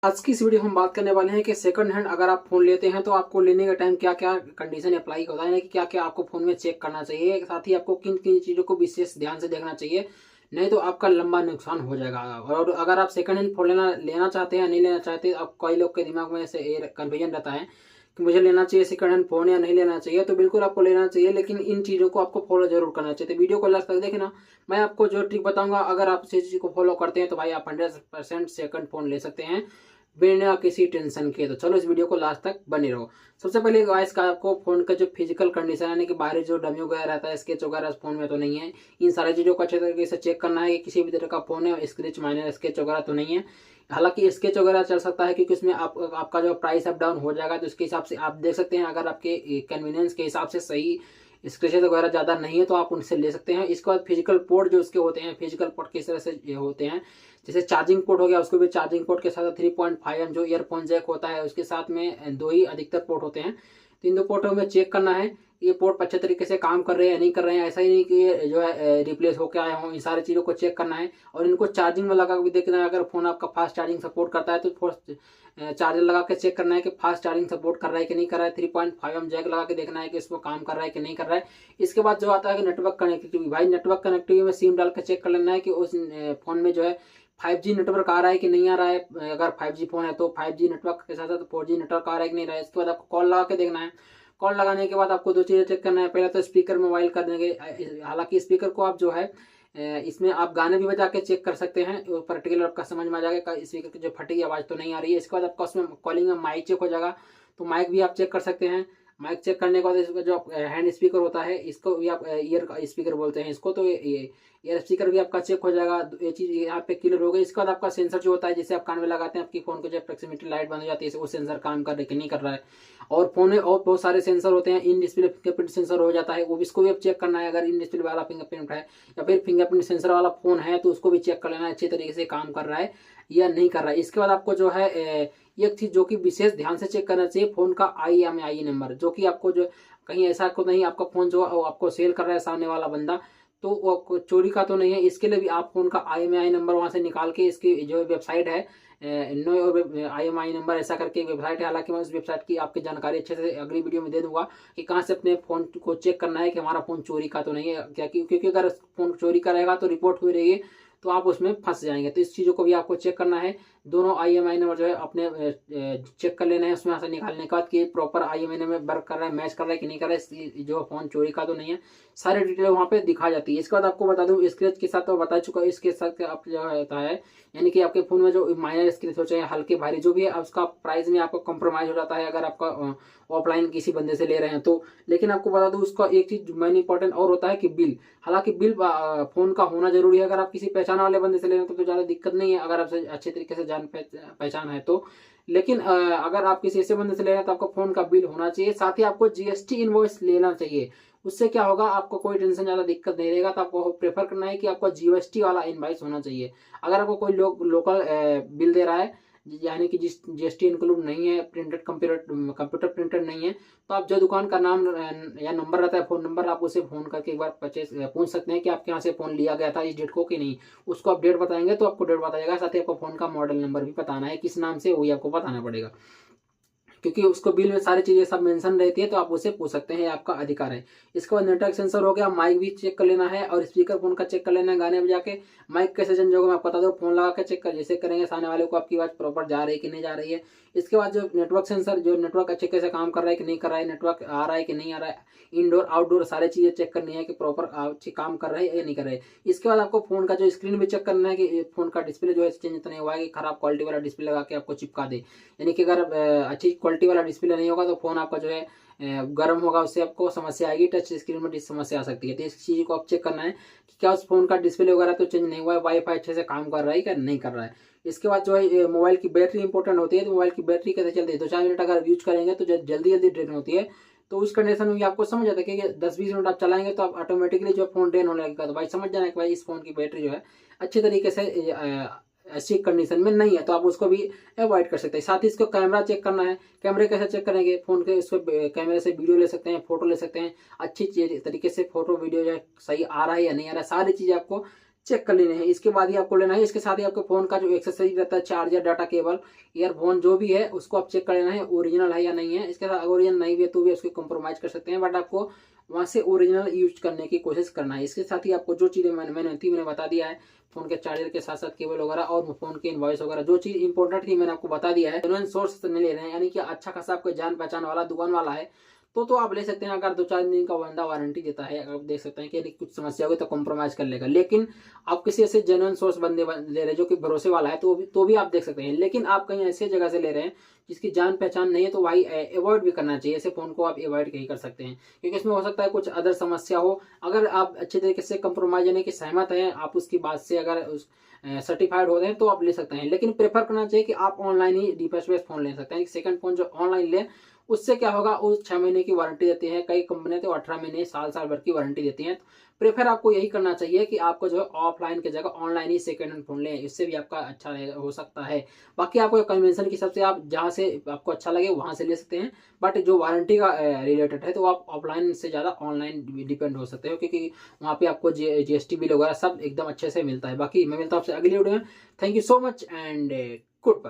आज की इस वीडियो में हम बात करने वाले हैं कि सेकंड हैंड अगर आप फ़ोन लेते हैं तो आपको लेने के टाइम क्या-क्या कंडीशन अप्लाई होता है, यानी कि क्या-क्या आपको फ़ोन में चेक करना चाहिए, साथ ही आपको किन-किन चीज़ों को विशेष ध्यान से देखना चाहिए, नहीं तो आपका लंबा नुकसान हो जाएगा। और अगर आप सेकंड हैंड फ़ोन लेना लेना चाहते हैं या नहीं लेना चाहते, अब कई लोग के दिमाग में ऐसे ये कन्फ्यूजन रहता है कि मुझे लेना चाहिए सेकंड हैंड फ़ोन या नहीं लेना चाहिए, तो बिल्कुल आपको लेना चाहिए, लेकिन इन चीज़ों को आपको फ़ॉलो ज़रूर करना चाहिए। तो वीडियो को लास्ट तक देखना, मैं आपको जो ट्रिक बताऊँगा, अगर आप इस चीज़ को फ़ॉलो करते हैं तो भाई आप 100% सेकंड फ़ोन ले सकते हैं बिना किसी टेंशन के। तो चलो इस वीडियो को लास्ट तक बने रहो। सबसे पहले गाइस का आपको फ़ोन का जो फिजिकल कंडीशन यानी कि बाहरी जो डमी वगैरह रहता है, स्क्रैच वगैरह फ़ोन में तो नहीं है। इन सारी चीज़ों को अच्छे तरीके से चेक करना है कि किसी भी तरह का फ़ोन है स्क्रैच माइनर स्क्रैच वगैरह तो नहीं है। हालाँकि स्क्रैच वगैरह चल सकता है क्योंकि उसमें आपका जो प्राइस अप डाउन हो जाएगा, तो उसके हिसाब से आप देख सकते हैं, अगर आपके कन्वीनियंस के हिसाब से सही स्क्रैचेज़ वगैरह ज़्यादा नहीं है तो आप उनसे ले सकते हैं। इसके बाद फिजिकल पोर्ट जो उसके होते हैं, फिजिकल पोर्ट किस तरह से ये होते हैं, जैसे चार्जिंग पोर्ट हो गया, उसको भी चार्जिंग पोर्ट के साथ 3.5 एम जो ईयरफोन जैक होता है उसके साथ में 2 ही अधिकतर पोर्ट होते हैं। तो इन 2 पोर्टों में चेक करना है, ये पोर्ट अच्छे तरीके से काम कर रहे हैं या नहीं कर रहे हैं। ऐसा ही नहीं कि ये जो है रिप्लेस होके आए हों, इन सारी चीज़ों को चेक करना है और इनको चार्जिंग में लगा के भी देखना है। अगर फ़ोन आपका फास्ट चार्जिंग सपोर्ट करता है तो चार्जर लगा के चेक करना है कि फास्ट चार्जिंग सपोर्ट कर रहा है कि नहीं कर रहा है। 3.5 एम जैक लगा के देखना है कि इसमें काम कर रहा है कि नहीं कर रहा है। इसके बाद जो आता है कि नेटवर्क कनेक्टिविटी, भाई नेटवर्क कनेक्टिविटी में सिम डाल के चेक कर लेना है कि उस फ़ोन में जो है 5G नेटवर्क आ रहा है कि नहीं आ रहा है। अगर 5G फ़ोन है तो 5G नेटवर्क के साथ-साथ 4G नेटवर्क आ रहा है कि नहीं रहा है। इसके बाद आपको कॉल लगा के देखना है। कॉल लगाने के बाद आपको 2 चीज़ें चेक करना है। पहले तो स्पीकर मोबाइल कर देंगे, हालाँकि स्पीकर को आप जो है इसमें आप गाने भी बजा के चेक कर सकते हैं। वो पर्टिकुलर आपका समझ में आ जाएगा कि स्पीकर की जो फटी आवाज़ तो नहीं आ रही है। इसके बाद आपका उसमें कॉलिंग में माइक चेक हो जाएगा, तो माइक भी आप चेक कर सकते हैं। माइक चेक करने के बाद इसका जो हैंड स्पीकर होता है, इसको भी आप ईयर का स्पीकर बोलते हैं इसको, तो ये ईयर स्पीकर भी आपका चेक हो जाएगा। ये चीज़ यहाँ पे क्लियर हो गई। इसके बाद आपका सेंसर जो होता है, जिसे आप कान में लगाते हैं, आपकी फ़ोन को जब प्रॉक्सिमिटी लाइट बंद हो जाती है, वो सेंसर काम कर रहा है कि नहीं कर रहा है। और फ़ोन में और बहुत सारे सेंसर होते हैं, इन डिस्प्ले फिंगरप्रिंट सेंसर हो जाता है, वो भी इसको भी आप चेक करना है। अगर इन डिस्प्ले वाला फिंगरप्रिंट है या फिर फिंगरप्रिंट सेंसर वाला फ़ोन है तो उसको भी चेक कर लेना है अच्छे तरीके से काम कर रहा है या नहीं कर रहा है। इसके बाद आपको जो है एक चीज़ जो कि विशेष ध्यान से चेक करना चाहिए, फ़ोन का IMEI नंबर, जो कि आपको जो कहीं ऐसा को नहीं आपका फ़ोन जो वो आपको सेल कर रहा है सामने वाला बंदा, तो वो चोरी का तो नहीं है। इसके लिए भी आप फ़ोन का IMEI नंबर वहाँ से निकाल के, इसकी जो वेबसाइट है नो योर IMEI नंबर ऐसा करके एक वेबसाइट है, हालाँकि मैं उस वेबसाइट की आपकी जानकारी अच्छे से अगली वीडियो में दे दूँगा कि कहाँ से अपने फ़ोन को चेक करना है कि हमारा फ़ोन चोरी का तो नहीं है। क्या क्योंकि अगर फ़ोन चोरी का रहेगा तो रिपोर्ट हुई रहेगी, तो आप उसमें फँस जाएँगे। तो इस चीज़ों को भी आपको चेक करना है। दोनों IMEI नंबर जो है अपने चेक कर लेना है, उसमें से निकालने के बाद कि प्रॉपर IMEI नंबर वर्क कर रहा है, मैच कर रहा है कि नहीं कर रहा है, जो फ़ोन चोरी का तो नहीं है। सारी डिटेल वहाँ पे दिखा जाती है। इसके बाद आपको बता दूँ, स्क्रैच के साथ तो बता चुका हूँ, इसके साथ आप जो होता है, यानी कि आपके फ़ोन में जो माइनर स्क्रैच हो चाहे हल्के भारी जो भी है, उसका प्राइस में आपको कॉम्प्रोमाइज़ हो जाता है अगर आपका ऑफलाइन किसी बंदे से ले रहे हैं तो। लेकिन आपको बता दूँ, उसका एक चीज़ मेन इंपॉर्टेंट और होता है कि बिल। हालाँकि बिल फ़ोन का होना ज़रूरी है। अगर आप किसी पहचान वाले बंदे से ले रहे हैं तो ज़्यादा दिक्कत नहीं है, अगर आपसे अच्छे तरीके से जान पहचान है तो। लेकिन अगर आप किसी ऐसे बंदे से ले रहे हैं तो आपको फ़ोन का बिल होना चाहिए। साथ ही आपको जीएसटी इनवॉइस लेना चाहिए। उससे क्या होगा, आपको कोई टेंशन, ज़्यादा दिक्कत नहीं रहेगा। तो आपको प्रेफ़र करना है कि आपका जीएसटी वाला इनवॉइस होना चाहिए। अगर आपको कोई लोकल बिल दे रहा है, यानी कि जिस जीएसटी इंक्लूड नहीं है, प्रिंटेड कंप्यूटर प्रिंटेड नहीं है, तो आप जो दुकान का नाम या नंबर रहता है, फ़ोन नंबर, आप उसे फ़ोन करके एक बार पूछ सकते हैं कि आपके यहाँ से फ़ोन लिया गया था इस डेट को कि नहीं। उसको आप डेट बताएँगे तो आपको डेट बताएगा, साथ ही आपको फ़ोन का मॉडल नंबर भी बताना है, किस नाम से, वही आपको बताना पड़ेगा। क्योंकि उसको बिल में सारी चीज़ें सब मेंशन रहती है, तो आप उससे पूछ सकते हैं, ये आपका अधिकार है। इसके बाद नेटवर्क सेंसर हो गया, माइक भी चेक कर लेना है और स्पीकर फ़ोन का चेक कर लेना है गाने बजा के। माइक कैसे चेंज होगा मैं आपको बता दूँ, फ़ोन लगा के चेक कर जैसे करेंगे सामने वाले को आपकी आवाज़ प्रॉपर जा रही है कि नहीं जा रही है। इसके बाद जो नेटवर्क सेंसर, जो नेटवर्क अच्छे कैसे काम कर रहा है कि नहीं कर रहा है, नेटवर्क आ रहा है कि नहीं आ रहा है, इंडोर, आउटडोर सारी चीज़ें चेक करनी है कि प्रॉपर अच्छी काम कर रहा है या नहीं कर रहा है। इसके बाद आपको फ़ोन का जो स्क्रीन भी चेक करना है कि फ़ोन का डिस्प्ले जो है चेंज तो नहीं हुआ है कि खराब क्वालिटी वाला डिस्प्ले लगा के आपको चिपका दे। यानी कि अगर अच्छी क्वालिटी वाला डिस्प्ले नहीं होगा तो फ़ोन आपका जो है गर्म होगा, उससे आपको समस्या आएगी, टच स्क्रीन में समस्या आ सकती है। तो इस चीज़ को आप चेक करना है कि क्या उस फ़ोन का डिस्प्ले वगैरह तो चेंज नहीं हुआ है, वाईफाई अच्छे से काम कर रहा है या नहीं कर रहा है। इसके बाद जो है मोबाइल की बैटरी इंपॉर्टेंट होती है, तो मोबाइल की बैटरी कैसे चलती है, 2-4 मिनट अगर यूज़ करेंगे तो जल्दी ड्रेन होती है। तो उस कंडीशन में भी आपको समझ आता है कि 10-20 मिनट आप चलाएँगे तो आप ऑटोमेटिकली जो फ़ोन ड्रेन होने लगेगा। तो भाई समझ जाना कि भाई इस फ़ोन की बैटरी जो है अच्छे तरीके से ऐसी कंडीशन में नहीं है, तो आप उसको भी अवॉइड कर सकते हैं। साथ ही इसको कैमरा चेक करना है। कैमरे कैसे चेक करेंगे, फ़ोन के उसको कैमरे से वीडियो ले सकते हैं, फ़ोटो ले सकते हैं। अच्छी चीज़ तरीके से फ़ोटो वीडियो जो है सही आ रहा है या नहीं आ रहा है, सारी चीज़ें आपको चेक कर लेने हैं। इसके बाद ही आपको लेना है। इसके साथ ही आपके फोन का जो एक्सेसरीज रहता है, चार्जर, डाटा केबल, ईयरफोन, जो भी है उसको आप चेक कर लेना है ओरिजिनल है या नहीं है। इसके साथ ओरिजिनल नहीं भी है तो भी उसको कॉम्प्रोमाइज कर सकते हैं, बट आपको वहां से ओरिजिनल यूज करने की कोशिश करना है। इसके साथ ही आपको जो चीजें मैंने बता दिया है, फोन के चार्जर के साथ साथ केबल वगैरह और फोन के इनवॉइस वगैरह, जो चीज इंपॉर्टेंट थी मैंने आपको बता दिया है। जेन्युइन सोर्स से नहीं ले रहे हैं, यानी कि अच्छा खासा आपको जान पहचान वाला दुकान वाला है तो आप ले सकते हैं। अगर 2-4 दिन का वंडा वारंटी देता है, आप देख सकते हैं कि यदि कुछ समस्या होगी तो कॉम्प्रोमाइज कर लेगा। लेकिन आप किसी ऐसे जेन्युइन सोर्स बंदे ले रहे हैं जो कि भरोसे वाला है तो भी आप देख सकते हैं। लेकिन आप कहीं ऐसे जगह से ले रहे हैं जिसकी जान पहचान नहीं है तो भाई अवॉइड भी करना चाहिए। ऐसे फोन को आप अवॉइड ही कर सकते हैं, क्योंकि इसमें हो सकता है कुछ अदर समस्या हो। अगर आप अच्छे तरीके से कॉम्प्रोमाइज यानी कि सहमत हैं, आप उसकी बात से अगर सर्टिफाइड होते हैं तो आप ले सकते हैं। लेकिन प्रेफर करना चाहिए कि आप ऑनलाइन ही डिफेंस बेस्ड फोन ले सकते हैं। सेकंड फोन जो ऑनलाइन ले, उससे क्या होगा, उस 6 महीने की वारंटी देती है, कई कंपनियां तो 18 महीने, साल भर की वारंटी देती हैं। प्रेफर आपको यही करना चाहिए कि आपको जो है ऑफलाइन की जगह ऑनलाइन ही सेकंड हैंड फोन लें, इससे भी आपका अच्छा हो सकता है। बाकी आपको कन्वेंशन के हिसाब से आप जहां से आपको अच्छा लगे वहां से ले सकते हैं, बट जो वारंटी का रिलेटेड है तो आप ऑफलाइन से ज्यादा ऑनलाइन डिपेंड हो सकते हो, क्योंकि वहाँ पे आपको GST बिल वगैरह सब एकदम अच्छे से मिलता है। बाकी मैं मिलता हूँ आपसे अगली वीडियो में। Thank you so much and good bye.